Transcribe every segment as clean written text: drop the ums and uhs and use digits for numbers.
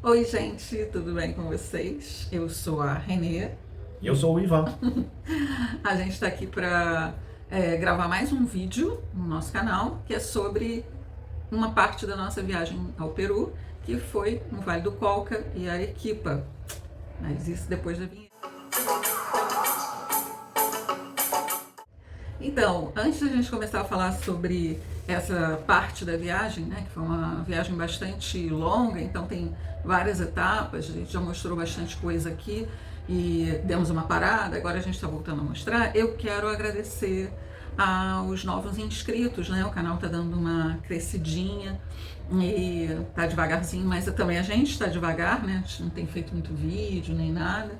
Oi, gente, tudo bem com vocês? Eu sou a Renê. E eu sou o Ivan. A gente está aqui para gravar mais um vídeo no nosso canal que é sobre uma parte da nossa viagem ao Peru, que foi no Vale do Colca e Arequipa. Mas isso depois da vinheta. Então, antes da gente começar a falar sobre essa parte da viagem, né, que foi uma viagem bastante longa, então tem várias etapas, a gente já mostrou bastante coisa aqui e demos uma parada, agora a gente está voltando a mostrar. Eu quero agradecer aos novos inscritos, né? O canal está dando uma crescidinha e tá devagarzinho, mas também a gente está devagar, né? A gente não tem feito muito vídeo nem nada,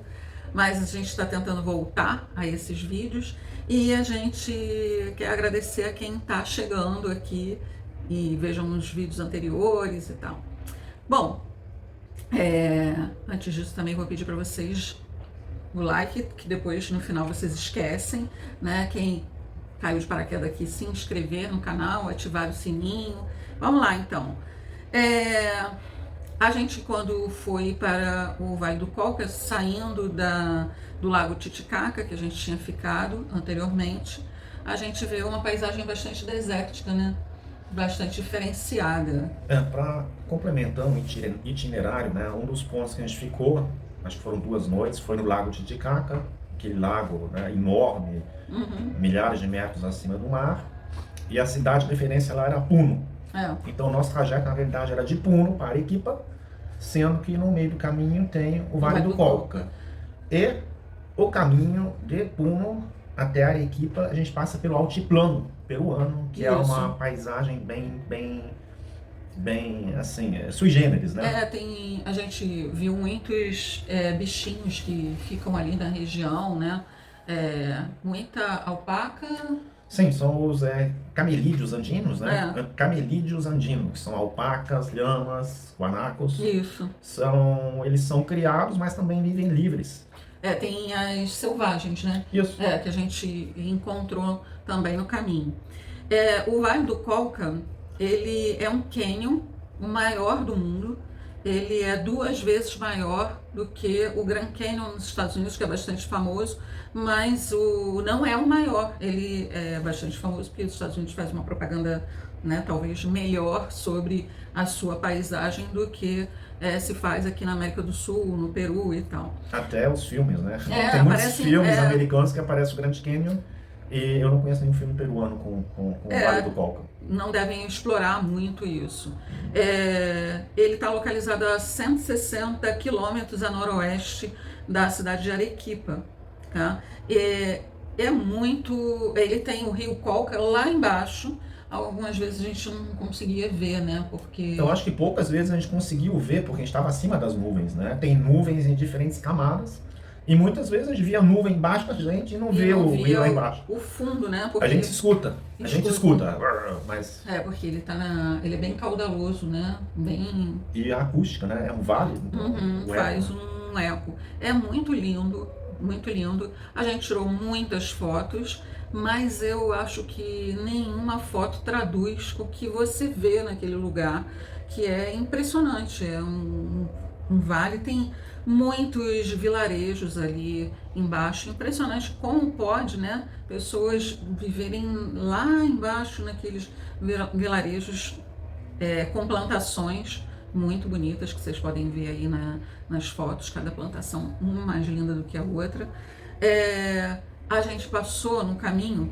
mas a gente está tentando voltar a esses vídeos e a gente quer agradecer a quem está chegando aqui e vejam os vídeos anteriores e tal. Bom, antes disso também vou pedir para vocês o like, que depois no final vocês esquecem, né? Quem caiu de paraquedas aqui, se inscrever no canal, ativar o sininho. Vamos lá então. A gente, quando foi para o Vale do Colca, saindo do Lago Titicaca, que a gente tinha ficado anteriormente, a gente vê uma paisagem bastante desértica, né? Bastante diferenciada. Para complementar o itinerário, né, um dos pontos que a gente ficou, acho que foram 2 noites, foi no Lago Titicaca, aquele lago, né, enorme, milhares de metros acima do mar, e a cidade de referência lá era Puno. Então o nosso trajeto, na verdade, era de Puno para Arequipa, sendo que no meio do caminho tem o Vale do Colca. E o caminho de Puno até Arequipa, a gente passa pelo altiplano peruano, que é uma paisagem bem assim, sui generis, né? A gente viu muitos bichinhos que ficam ali na região, né? Muita alpaca. Sim, são os camelídeos andinos, né? Camelídeos andinos, que são alpacas, lhamas, guanacos. Isso. Eles são criados, mas também vivem livres. Tem as selvagens, né? Isso. Que a gente encontrou também no caminho. O Vale do Colca, ele é um cânion, o maior do mundo. Ele é 2 vezes maior do que o Grand Canyon nos Estados Unidos, que é bastante famoso, mas não é o maior. Ele é bastante famoso porque os Estados Unidos fazem uma propaganda, né, talvez melhor sobre a sua paisagem do que se faz aqui na América do Sul, no Peru e tal. Até os filmes, né? Tem muitos filmes americanos que aparece o Grand Canyon. E eu não conheço nenhum filme peruano com o Vale do Colca. Não devem explorar muito isso. Ele está localizado a 160 quilômetros a noroeste da cidade de Arequipa. Tá? Ele tem o rio Colca lá embaixo. Algumas vezes a gente não conseguia ver, né? Porque eu acho que poucas vezes a gente conseguiu ver, porque a gente estava acima das nuvens, né? Tem nuvens em diferentes camadas. E muitas vezes a gente via nuvem embaixo da gente e não vê o rio lá embaixo. O fundo, né? Porque a gente escuta. Mas... porque ele é bem caudaloso, né? E a acústica, né? É um vale. Faz um eco. É muito lindo, muito lindo. A gente tirou muitas fotos, mas eu acho que nenhuma foto traduz o que você vê naquele lugar, que é impressionante. É um vale, tem muitos vilarejos ali embaixo. Impressionante como pode, né, pessoas viverem lá embaixo naqueles vilarejos com plantações muito bonitas que vocês podem ver aí nas fotos, cada plantação uma mais linda do que a outra. A gente passou no caminho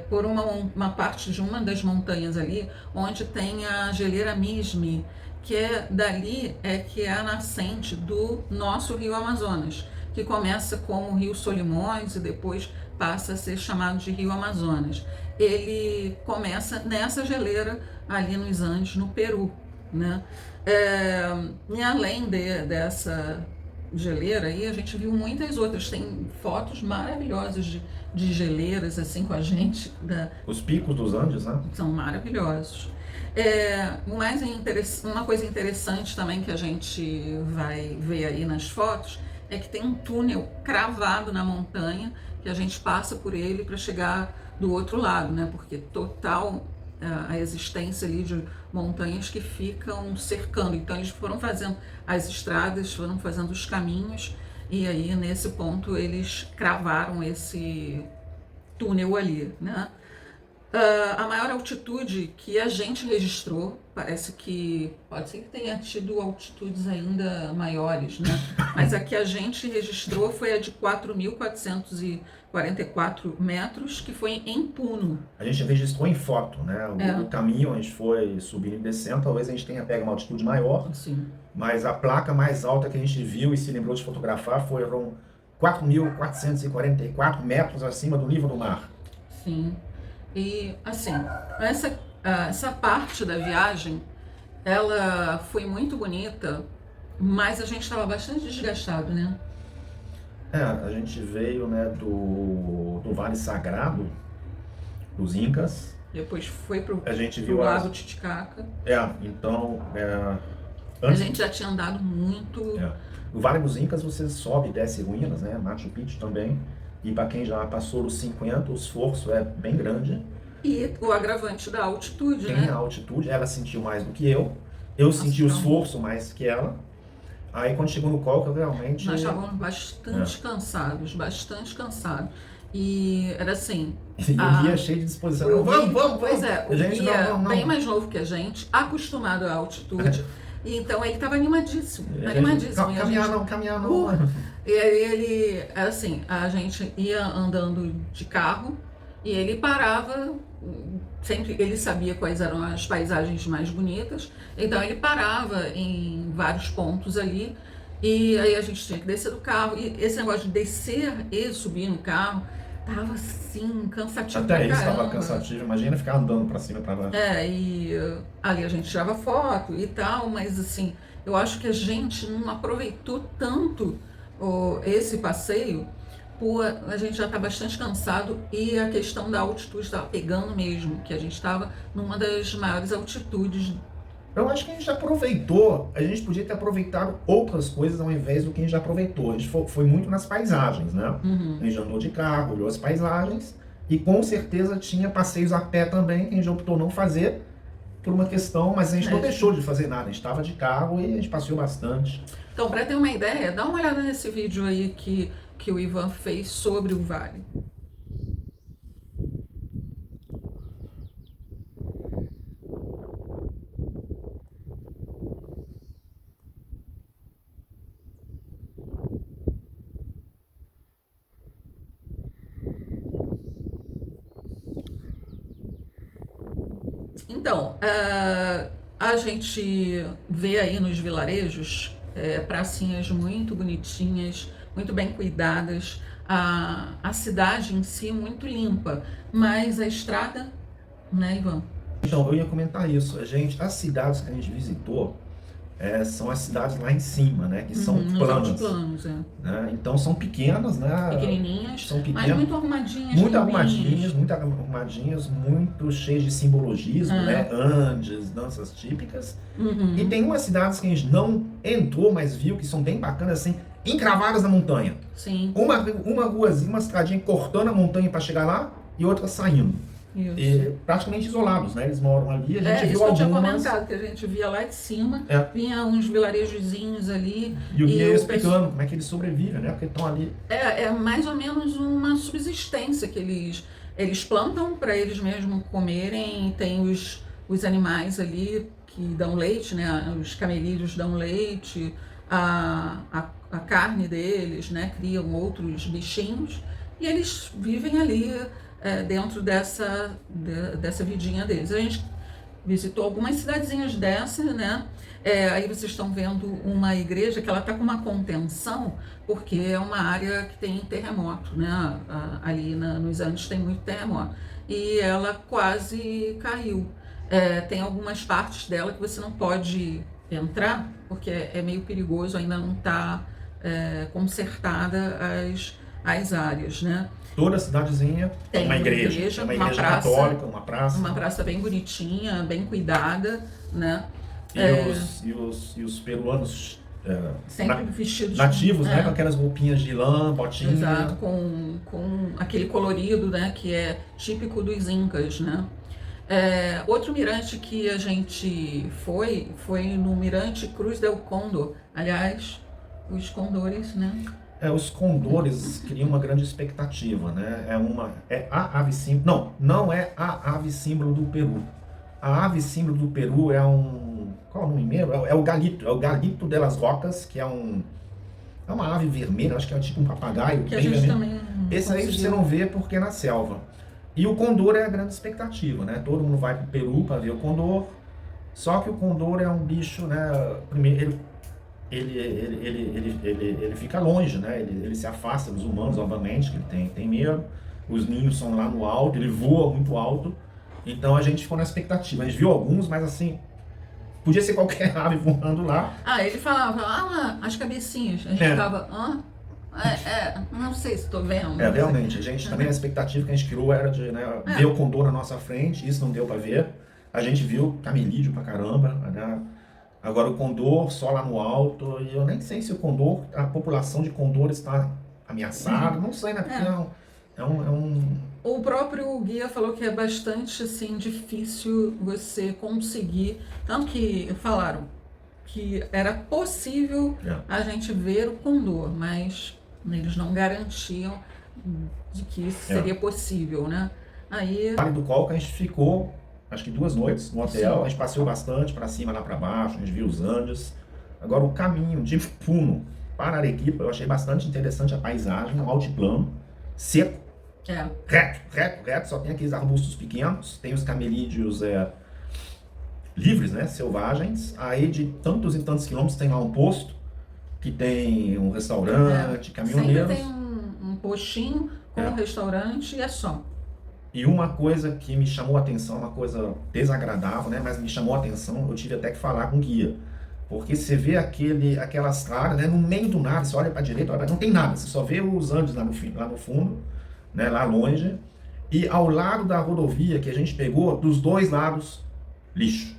por uma parte de uma das montanhas ali, onde tem a geleira Mismi, que dali que é a nascente do nosso rio Amazonas, que começa como o rio Solimões e depois passa a ser chamado de rio Amazonas. Ele começa nessa geleira ali nos Andes, no Peru, né? E além dessa geleira aí, a gente viu muitas outras. Tem fotos maravilhosas de geleiras assim com a gente. Os picos dos Andes, né? São maravilhosos. Uma coisa interessante também que a gente vai ver aí nas fotos é que tem um túnel cravado na montanha que a gente passa por ele para chegar do outro lado, né? Porque total a existência ali de montanhas que ficam cercando. Então eles foram fazendo as estradas, foram fazendo os caminhos, e aí nesse ponto eles cravaram esse túnel ali, né? A maior altitude que a gente registrou, parece que pode ser que tenha tido altitudes ainda maiores, né? Mas a que a gente registrou foi a de 4.444 metros, que foi em Puno. A gente registrou em foto, né? O caminho, a gente foi subindo e descendo, talvez a gente tenha pego uma altitude maior, Sim. Mas a placa mais alta que a gente viu e se lembrou de fotografar foram 4.444 metros acima do nível do mar. Sim. E, assim, essa parte da viagem, ela foi muito bonita, mas a gente estava bastante desgastado, né? A gente veio, né, do Vale Sagrado, dos Incas. Depois foi pro Lago Titicaca. Então... A gente já tinha andado muito. No Vale dos Incas você sobe e desce ruínas, né? Machu Picchu também. E para quem já passou dos 50, o esforço é bem grande. E o agravante da altitude, Tem né? a altitude, ela sentiu mais do que eu. Eu senti o esforço mais que ela. Aí quando chegou no Colca, realmente... Nós estávamos bastante cansados, bastante cansados. E era assim... E o guia cheio de disposição. Vamos! Pois é, o guia bem mais novo que a gente, acostumado à altitude. Então ele estava animadíssimo. Caminhar não. E aí ele, assim, a gente ia andando de carro e ele parava, sempre ele sabia quais eram as paisagens mais bonitas, então ele parava em vários pontos ali, e aí a gente tinha que descer do carro, e esse negócio de descer e subir no carro tava assim, cansativo. Até isso estava cansativo, imagina ficar andando para cima e para baixo. E ali a gente tirava foto e tal, mas assim, eu acho que a gente não aproveitou tanto esse passeio, a gente já está bastante cansado e a questão da altitude estava pegando mesmo, que a gente estava numa das maiores altitudes. Eu acho que a gente já aproveitou, a gente podia ter aproveitado outras coisas ao invés do que a gente já aproveitou. A gente foi muito nas paisagens, né? A gente andou de carro, olhou as paisagens e com certeza tinha passeios a pé também que a gente optou não fazer por uma questão, mas a gente não deixou de fazer nada, a gente estava de carro e a gente passeou bastante. Então, para ter uma ideia, dá uma olhada nesse vídeo aí que o Ivan fez sobre o vale. Então, a gente vê aí nos vilarejos pracinhas muito bonitinhas, muito bem cuidadas, a cidade em si muito limpa, mas a estrada, né, Ivan? Então, eu ia comentar isso. As cidades que a gente visitou são as cidades lá em cima, né, que são planas. Né? Então são pequenas, né? Pequenininhas, são pequenas, mas muito arrumadinhas. Muito arrumadinhas, muito cheias de simbologismo, né? Andes, danças típicas. E tem umas cidades que a gente não entrou, mas viu que são bem bacanas, assim, encravadas na montanha. Sim. Uma ruazinha, uma estradinha cortando a montanha para chegar lá e outra saindo. E praticamente isolados, né? Eles moram ali, a gente viu algumas... eu tinha comentado, que a gente via lá de cima, vinha uns vilarejozinhos ali. E o guia ia explicando como é que eles sobrevivem, né? Porque estão ali... É mais ou menos uma subsistência que eles plantam para eles mesmos comerem, tem os animais ali que dão leite, né? Os camelídeos dão leite, a carne deles, né? Criam outros bichinhos e eles vivem ali dentro dessa vidinha deles. A gente visitou algumas cidadezinhas dessas, né? Aí vocês estão vendo uma igreja que ela está com uma contenção, porque é uma área que tem terremoto, né? Ali nos Andes tem muito terremoto. E ela quase caiu. Tem algumas partes dela que você não pode entrar, porque é meio perigoso, ainda não está consertada as áreas, né? Toda cidadezinha tem uma igreja uma praça, católica, uma praça. Uma praça bem bonitinha, bem cuidada, né? E os peruanos sempre vestidos nativos, né? Com aquelas roupinhas de lã, botinha. Exato, com aquele colorido, né? Que é típico dos incas, né? Outro mirante que a gente foi no Mirante Cruz del Cóndor. Aliás, os condores, né? Os condores criam uma grande expectativa, né? É a ave símbolo. Não é a ave símbolo do Peru. A ave símbolo do Peru é um. Qual é o nome mesmo? É o galito. É o galito de las rocas, que é uma ave vermelha, acho que é tipo um papagaio. Que a gente também. Esse aí você não vê porque é na selva. E o condor é a grande expectativa, né? Todo mundo vai para o Peru para ver o condor. Só que o condor é um bicho, né? Primeiro, ele fica longe, né? Ele se afasta dos humanos, obviamente, que ele tem medo. Os ninhos são lá no alto, ele voa muito alto. Então a gente ficou na expectativa. A gente viu alguns, mas assim, podia ser qualquer ave voando lá. Ele falava, as cabecinhas. A gente ficava, não sei se estou vendo. Realmente, a gente também, a expectativa que a gente criou era de, né, ver o condor na nossa frente, isso não deu para ver. A gente viu camelídeo pra caramba, né? Agora o condor só lá no alto, e eu nem sei se a população de condores está ameaçada, não sei, né? Porque O próprio guia falou que é bastante assim, difícil você conseguir, tanto que falaram que era possível a gente ver o condor, mas eles não garantiam de que isso seria possível, né? Aí... Vale do Colca a gente ficou, acho que 2 noites no hotel. Sim. A gente passeou bastante para cima, lá para baixo, a gente viu os Andes. Agora o caminho de Puno para Arequipa, eu achei bastante interessante a paisagem, um altiplano, seco, reto, só tem aqueles arbustos pequenos, tem os camelídeos livres, né, selvagens. Aí de tantos e tantos quilômetros tem lá um posto, que tem um restaurante, caminhoneiros. Sempre tem um postinho com um restaurante e é só. E uma coisa que me chamou a atenção, uma coisa desagradável, né, mas me chamou a atenção, eu tive até que falar com o guia. Porque você vê aquela estrada, né, no meio do nada, você olha para a direita, não tem nada, você só vê os Andes lá no fundo, né, lá longe. E ao lado da rodovia que a gente pegou, dos 2 lados, lixo.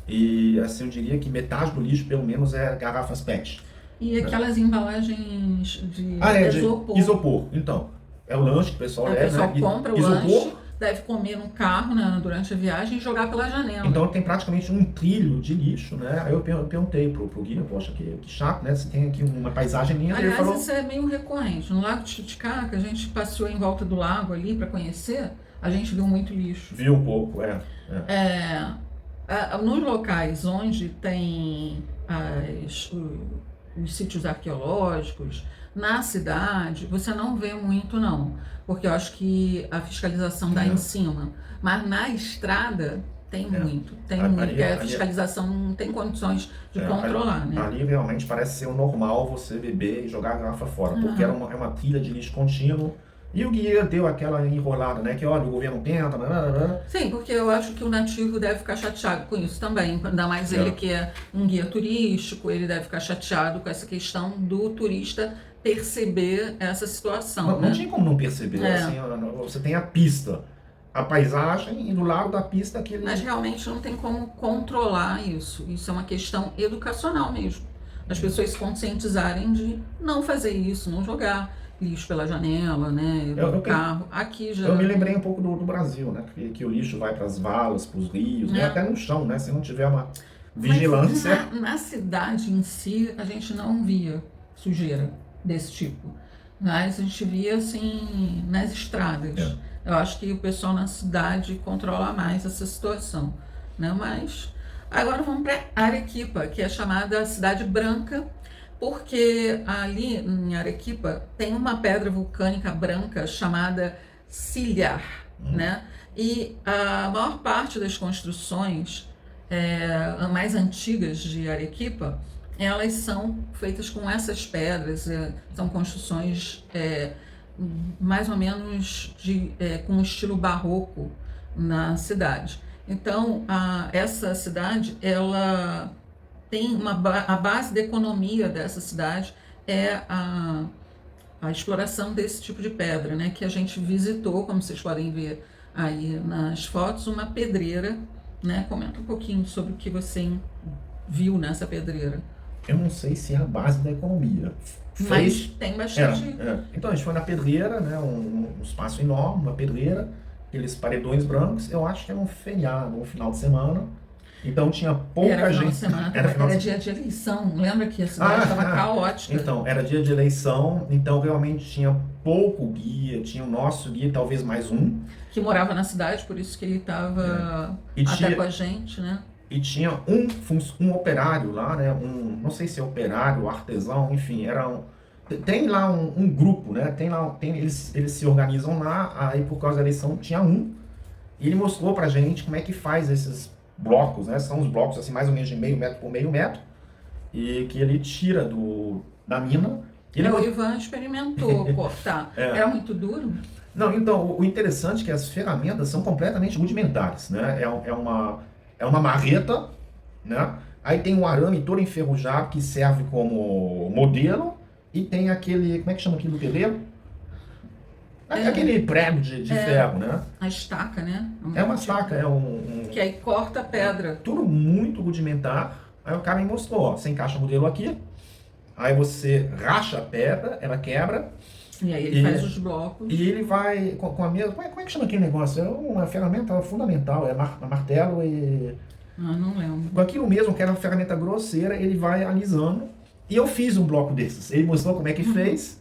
E assim, eu diria que metade do lixo, pelo menos, é garrafas PET. E aquelas embalagens de isopor. De isopor, então. É o lanche que o pessoal leva, né? O pessoal compra o lanche, deve comer no carro, né, durante a viagem e jogar pela janela. Então tem praticamente um trilho de lixo, né? Aí eu perguntei pro guia, poxa, que chato, né? Você tem aqui uma paisagem linda. Aliás, ele falou... isso é meio recorrente. No Lago Titicaca, a gente passeou em volta do lago ali para conhecer, a gente viu muito lixo. Viu um pouco, nos locais onde tem os sítios arqueológicos, na cidade, você não vê muito não, porque eu acho que a fiscalização dá em cima, mas na estrada tem muito, porque a fiscalização não tem condições de controlar, né? Ali realmente parece ser o normal você beber e jogar a garrafa fora, porque é uma trilha de lixo contínuo. E o guia deu aquela enrolada, né? Que olha, o governo tenta... Sim, porque eu acho que o nativo deve ficar chateado com isso também. Ainda mais ele que é um guia turístico, ele deve ficar chateado com essa questão do turista perceber essa situação. Não tinha como não perceber. Assim, você tem a pista, a paisagem, e do lado da pista aquele... Mas realmente não tem como controlar isso. Isso é uma questão educacional mesmo. As pessoas se conscientizarem de não fazer isso, não jogar lixo pela janela, né, do carro. Aqui já... Eu me lembrei um pouco do Brasil, né, que o lixo vai para as valas, para os rios, né, até no chão, né, se não tiver uma vigilância. Mas na cidade em si, a gente não via sujeira desse tipo, mas a gente via assim nas estradas. Eu acho que o pessoal na cidade controla mais essa situação, né? Mas agora vamos para Arequipa, que é chamada Cidade Branca, porque ali em Arequipa tem uma pedra vulcânica branca chamada Sillar, né? E a maior parte das construções mais antigas de Arequipa, elas são feitas com essas pedras, são construções mais ou menos com um estilo barroco na cidade. Então, essa cidade, ela tem a base da economia dessa cidade é a exploração desse tipo de pedra, né? Que a gente visitou, como vocês podem ver aí nas fotos, uma pedreira, né? Comenta um pouquinho sobre o que você viu nessa pedreira. Eu não sei se é a base da economia. Mas tem bastante... Então, a gente foi na pedreira, né? Um espaço enorme, uma pedreira, aqueles paredões brancos, eu acho que era um feriado, um final de semana. Então tinha pouca Era final de gente. semana, Era final era de dia de eleição. Lembra que a cidade estava caótica? Então, era dia de eleição, então realmente tinha pouco guia, tinha o nosso guia, talvez mais um. Que morava na cidade, por isso que ele estava E até tinha, com a gente, né? e tinha um operário lá, né? Não sei se é operário, artesão, enfim, tem lá um grupo, né? Eles se organizam lá, aí por causa da eleição tinha um, e ele mostrou pra gente como é que faz esses blocos, né? São os blocos assim, mais ou menos de meio metro por meio metro, e que ele tira da mina. O Ivan experimentou cortar. Era muito duro? Não, então, o interessante é que as ferramentas são completamente rudimentares, né? É uma marreta, né? Aí tem um arame todo enferrujado que serve como modelo, e tem aquele, como é que chama aquilo do pedreiro? Aquele prego de ferro, né? A estaca, né? É uma estaca, Que aí corta a pedra. Tudo muito rudimentar. Aí o cara me mostrou, ó, você encaixa o modelo aqui, aí você racha a pedra, ela quebra. E aí ele faz os blocos. E ele vai com a mesma. Como é que chama aquele negócio? É uma ferramenta fundamental, é martelo e. Não lembro. Com aquilo mesmo, que era uma ferramenta grosseira, ele vai alisando. E eu fiz um bloco desses. Ele mostrou como é que fez.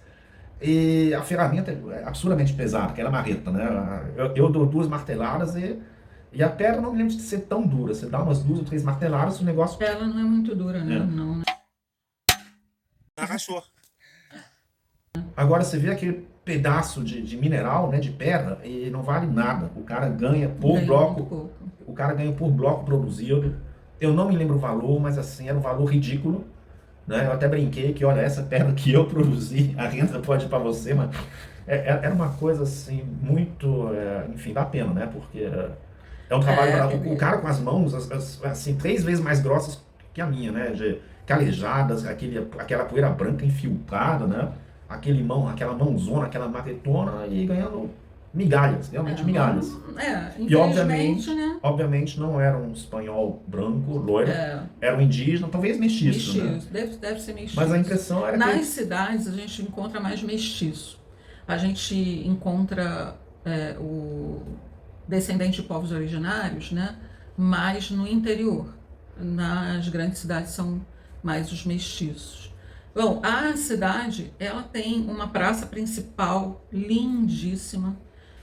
E a ferramenta é absurdamente pesada, que era a marreta, né? Eu dou 2 marteladas e a pedra não me lembro de ser tão dura. Você dá umas 2 ou 3 marteladas, o negócio. Ela não é muito dura, né? Não, né? Arrasou. Agora você vê aquele pedaço de mineral, né, de pedra, e não vale nada. O cara ganha por bloco. O cara ganha por bloco produzido. Eu não me lembro o valor, mas assim, era um valor ridículo. Né? Eu até brinquei que, olha, essa pedra que eu produzi, a renda pode ir para você, mas era uma coisa assim, muito. Enfim, dá pena, né? Porque é um trabalho. O cara com as mãos, assim, 3 vezes mais grossas que a minha, né? Calejadas, aquela poeira branca infiltrada, né? Aquela mãozona, aquela marretona, e ganhando migalhas, realmente migalhas. E obviamente, né? Obviamente não era um espanhol branco, loiro, era um indígena, talvez mestiço. Né? Deve ser mestiço. Mas a impressão era Nas cidades a gente encontra mais mestiço. A gente encontra o descendente de povos originários, né? Mais no interior. Nas grandes cidades são mais os mestiços. Bom, a cidade, ela tem uma praça principal lindíssima,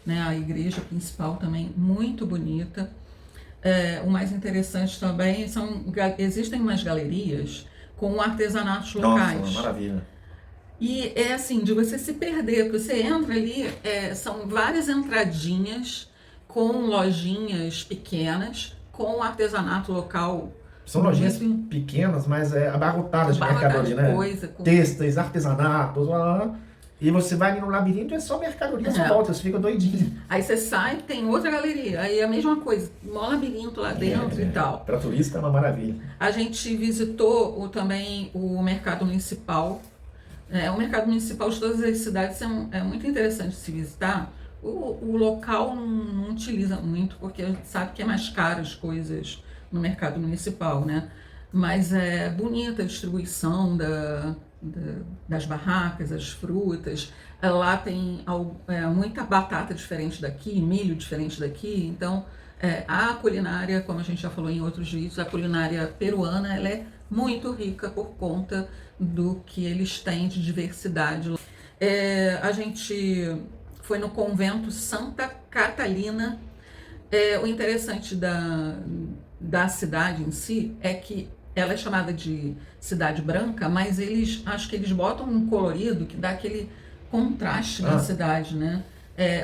né? A igreja principal também muito bonita. O mais interessante também existem umas galerias com artesanatos locais. Nossa, maravilha. E é assim, de você se perder, porque você entra ali, são várias entradinhas com lojinhas pequenas, com artesanato local. São lojinhas pequenas, mas abarrotadas de mercadoria, né? Têxteis, artesanatos, e você vai ali no labirinto, é só mercadoria, só volta, você fica doidinho. Aí você sai, tem outra galeria, aí é a mesma coisa, um labirinto lá dentro e tal. Para turista é uma maravilha. A gente visitou também o mercado municipal. O mercado municipal de todas as cidades é muito interessante se visitar. O local não utiliza muito, porque a gente sabe que é mais caro as coisas no mercado municipal, né? Mas é bonita a distribuição das barracas, as frutas. Lá tem muita batata diferente daqui, milho diferente daqui. Então, a culinária, como a gente já falou em outros vídeos, a culinária peruana, ela é muito rica por conta do que eles têm de diversidade. A gente foi no convento Santa Catalina. O interessante da cidade em si é que ela é chamada de cidade branca, mas acho que eles botam um colorido que dá aquele contraste na cidade, né?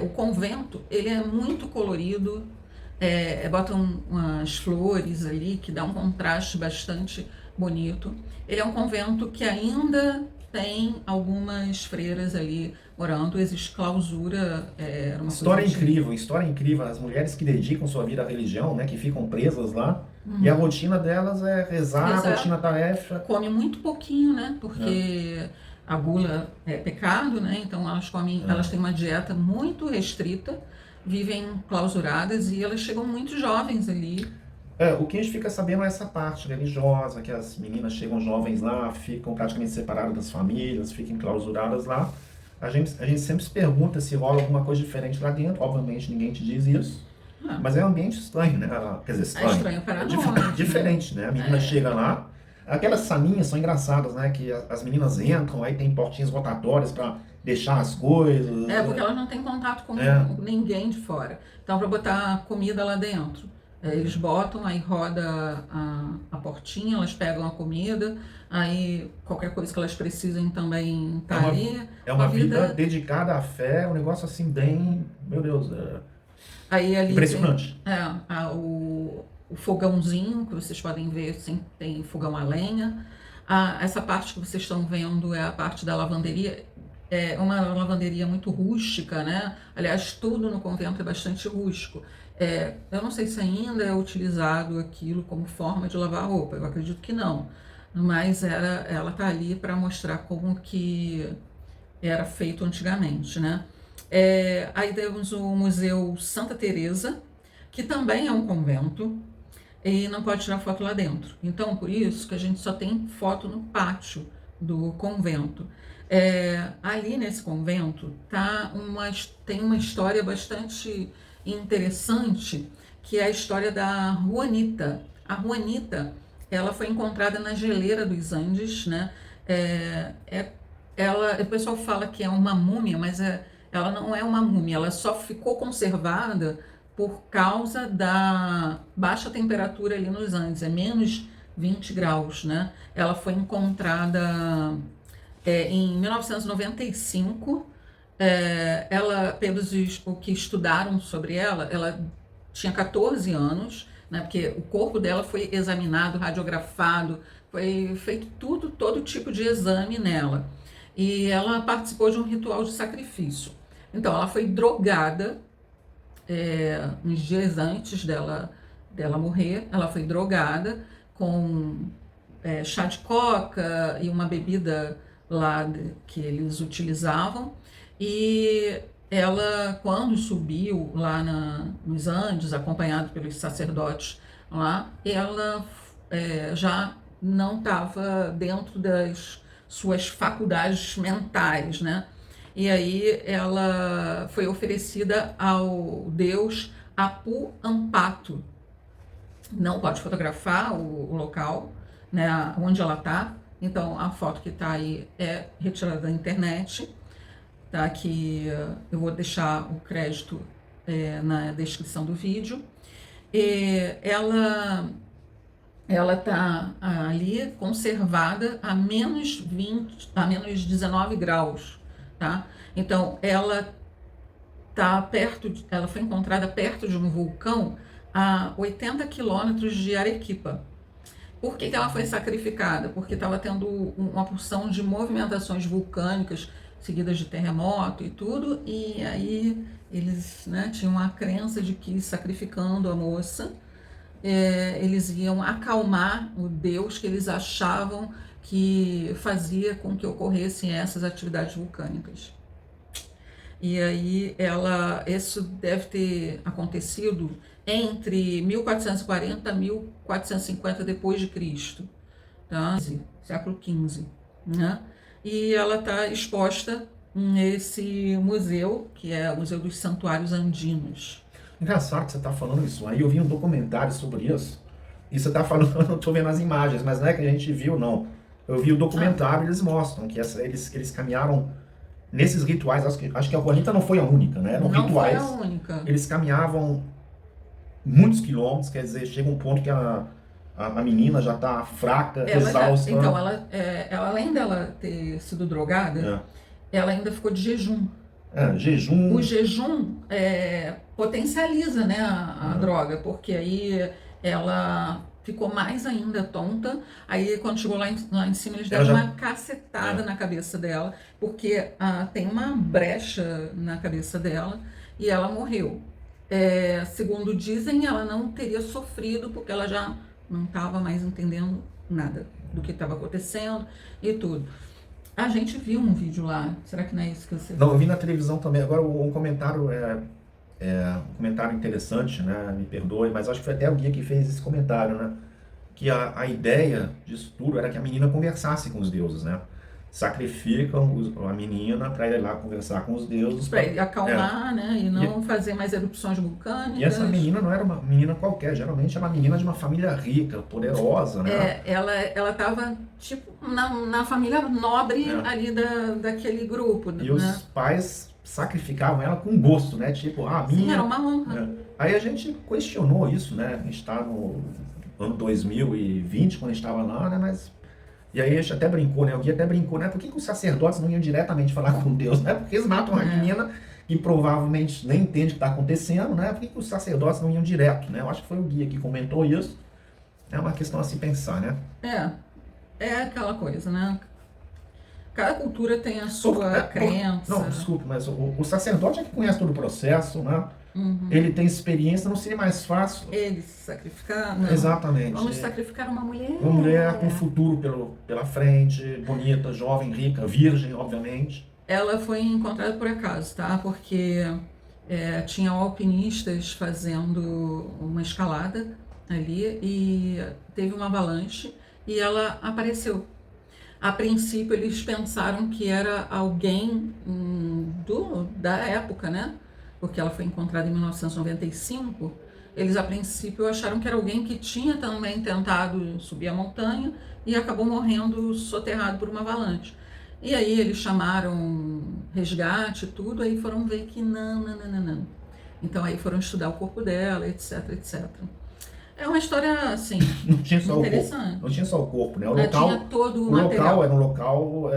O convento, ele é muito colorido, botam umas flores ali que dá um contraste bastante bonito. Ele é um convento que ainda tem algumas freiras ali morando, existe clausura. História incrível. As mulheres que dedicam sua vida à religião, né, que ficam presas lá, e a rotina delas é rezar, a rotina tarefa. Come muito pouquinho, né, porque a gula é pecado, né, então elas têm uma dieta muito restrita, vivem clausuradas e elas chegam muito jovens ali. O que a gente fica sabendo é essa parte religiosa, que as meninas chegam jovens lá, ficam praticamente separadas das famílias, ficam clausuradas lá. a gente sempre se pergunta se rola alguma coisa diferente lá dentro. Obviamente ninguém te diz isso. Ah, Mas é um ambiente estranho, né? Quer dizer, é estranho. estranho para É nós, diferente, né? A menina chega lá. Aquelas salinhas são engraçadas, né? Que as meninas entram, aí tem portinhas rotatórias para deixar as coisas. Porque elas não têm contato com É. ninguém de fora. Então, para botar comida lá dentro, eles botam, aí roda a portinha, elas pegam a comida, aí qualquer coisa que elas precisem também tá ali. É uma vida dedicada à fé, um negócio assim bem, meu Deus, Aí ali impressionante. tem o fogãozinho, que vocês podem ver, assim, tem fogão a lenha. Essa parte que vocês estão vendo é a parte da lavanderia. É uma lavanderia muito rústica, né? Aliás, tudo no convento é bastante rústico. Eu não sei se ainda é utilizado aquilo como forma de lavar roupa, eu acredito que não. Mas ela tá ali para mostrar como que era feito antigamente, né? Aí temos o Museu Santa Teresa, que também é um convento, e não pode tirar foto lá dentro. Então, por isso que a gente só tem foto no pátio do convento. Ali nesse convento tem uma história bastante interessante, que é a história da Juanita. A Juanita, ela foi encontrada na geleira dos Andes, né? O pessoal fala que é uma múmia, mas ela não é uma múmia, ela só ficou conservada por causa da baixa temperatura ali nos Andes, é menos 20 graus, né? Ela foi encontrada em 1995. Pelos que estudaram sobre ela tinha 14 anos, né? Porque o corpo dela foi examinado, radiografado, foi feito todo tipo de exame nela. E ela participou de um ritual de sacrifício. Então, ela foi drogada uns dias antes dela morrer. Ela foi drogada com chá de coca e uma bebida lá que eles utilizavam. E ela, quando subiu lá nos Andes, acompanhada pelos sacerdotes lá, ela já não estava dentro das suas faculdades mentais, né? E aí ela foi oferecida ao deus Apu Ampato. Não pode fotografar o local, né, onde ela está. Então a foto que está aí é retirada da internet, tá? Que eu vou deixar o crédito na descrição do vídeo. Ela está ali conservada a menos 19 graus, tá? Então ela foi encontrada perto de um vulcão a 80 quilômetros de Arequipa. Por que ela foi sacrificada? Porque estava tendo uma porção de movimentações vulcânicas seguidas de terremoto e tudo, e aí eles, né, tinham a crença de que sacrificando a moça, eles iam acalmar o Deus que eles achavam que fazia com que ocorressem essas atividades vulcânicas. E aí isso deve ter acontecido entre 1440 e 1450 depois de Cristo, tá? Século XV, né? E ela está exposta nesse museu, que é o Museu dos Santuários Andinos. Engraçado que você está falando isso. Aí eu vi um documentário sobre isso. E você está falando, eu estou vendo as imagens, mas não é que a gente viu, não. Eu vi o documentário e eles mostram que eles caminharam nesses rituais. Acho que a Juanita não foi a única, né? Eram não rituais. Foi a única. Eles caminhavam muitos quilômetros, quer dizer, chega um ponto que a menina já está fraca, exausta. Então, ela, além dela ter sido drogada, ela ainda ficou de jejum. Jejum. O jejum potencializa, né, a droga, porque aí ela ficou mais ainda tonta. Aí quando chegou lá em cima, eles deram uma cacetada na cabeça dela, porque tem uma brecha na cabeça dela e ela morreu. Segundo dizem, ela não teria sofrido, porque ela já não estava mais entendendo nada do que estava acontecendo e tudo. A gente viu um vídeo lá, será que não é isso que você viu? Não, eu vi na televisão também. Agora um comentário um comentário interessante, né? Me perdoe, mas acho que foi até o guia que fez esse comentário, né? Que a ideia disso tudo era que a menina conversasse com os deuses, né? sacrificam a menina para ir lá conversar com os deuses. Para ele acalmar, né? E não fazer mais erupções vulcânicas. E essa menina não era uma menina qualquer, geralmente é uma menina de uma família rica, poderosa, né? Ela estava, tipo, na família nobre ali daquele grupo. E os pais sacrificavam ela com gosto, né? Tipo, a minha... Sim, era uma honra. Aí a gente questionou isso, né? A gente está no ano 2020, quando a gente estava lá, né? Mas... E aí a gente até brincou, né? O Gui até brincou, né? Por que os sacerdotes não iam diretamente falar com Deus, né? Porque eles matam uma menina que provavelmente nem entende o que está acontecendo, né? Por que os sacerdotes não iam direto, né? Eu acho que foi o Gui que comentou isso. É uma questão a se pensar, né? É aquela coisa, né? Cada cultura tem a sua crença. Não, desculpe, mas o sacerdote é que conhece todo o processo, né? Ele tem experiência, não seria mais fácil? Ele se sacrificar? Não. Exatamente. Vamos sacrificar uma mulher. Uma mulher com futuro pela frente, bonita, jovem, rica, virgem, obviamente. Ela foi encontrada por acaso, tá? Porque tinha alpinistas fazendo uma escalada ali e teve uma avalanche e ela apareceu. A princípio eles pensaram que era alguém da época, né? Porque ela foi encontrada em 1995, eles a princípio acharam que era alguém que tinha também tentado subir a montanha e acabou morrendo soterrado por uma avalanche. E aí eles chamaram resgate e tudo, aí foram ver que não. Então aí foram estudar o corpo dela, etc, etc. É uma história, assim, não tinha só interessante. Não tinha só o corpo, né? O local, tinha todo o material. Local era um local...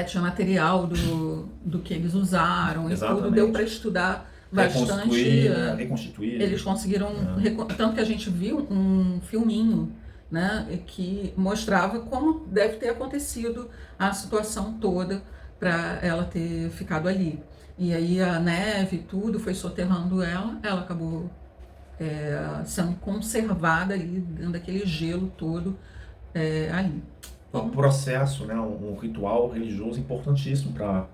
tinha material do que eles usaram. Exatamente. E tudo deu para estudar bastante. Reconstituir. Eles conseguiram, tanto que a gente viu um filminho, né, que mostrava como deve ter acontecido a situação toda para ela ter ficado ali. E aí a neve e tudo foi soterrando ela acabou sendo conservada ali dentro daquele gelo todo ali. Um processo, né, um ritual religioso importantíssimo para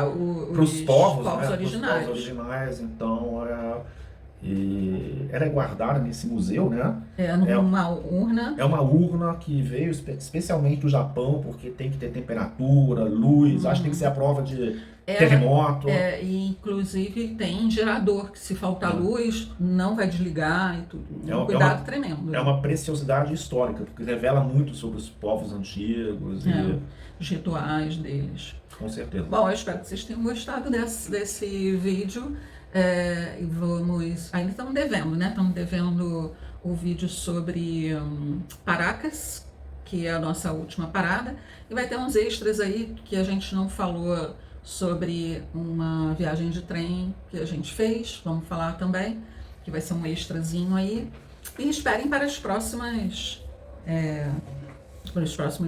os povos originais. Os povos originais, então era guardada nesse museu, né? Uma urna. É uma urna que veio especialmente do Japão, porque tem que ter temperatura, luz, acho que tem que ser a prova de terremoto. E inclusive tem gerador, que se faltar luz, não vai desligar e tudo. Um cuidado tremendo. É uma preciosidade histórica, porque revela muito sobre os povos antigos e os rituais deles. Com certeza. Bom, eu espero que vocês tenham gostado desse vídeo. Ainda estamos devendo, né? Estamos devendo o vídeo sobre Paracas, que é a nossa última parada. E vai ter uns extras aí que a gente não falou sobre uma viagem de trem que a gente fez. Vamos falar também, que vai ser um extrazinho aí. E esperem para os próximos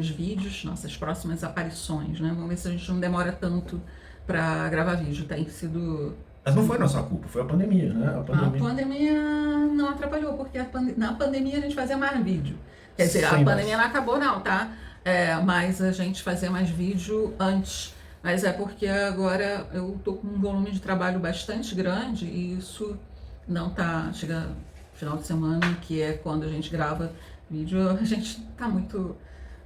vídeos, nossas próximas aparições, né? Vamos ver se a gente não demora tanto para gravar vídeo. Tem sido... Mas não foi nossa culpa, foi a pandemia, né? A pandemia não atrapalhou, porque na pandemia a gente fazia mais vídeo. Quer dizer, a pandemia não acabou não, tá? Mas a gente fazia mais vídeo antes. Mas é porque agora eu tô com um volume de trabalho bastante grande e isso não tá... Chega final de semana, que é quando a gente grava vídeo, a gente tá muito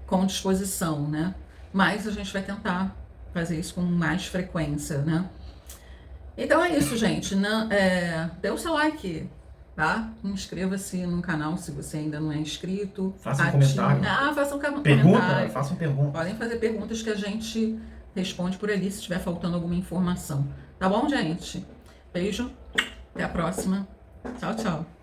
com disposição, né? Mas a gente vai tentar fazer isso com mais frequência, né? Então é isso, gente. Dê o seu like, tá? Inscreva-se no canal se você ainda não é inscrito. Faça um comentário. Faça um comentário. Façam perguntas. Podem fazer perguntas que a gente responde por ali se estiver faltando alguma informação. Tá bom, gente? Beijo. Até a próxima. Tchau, tchau.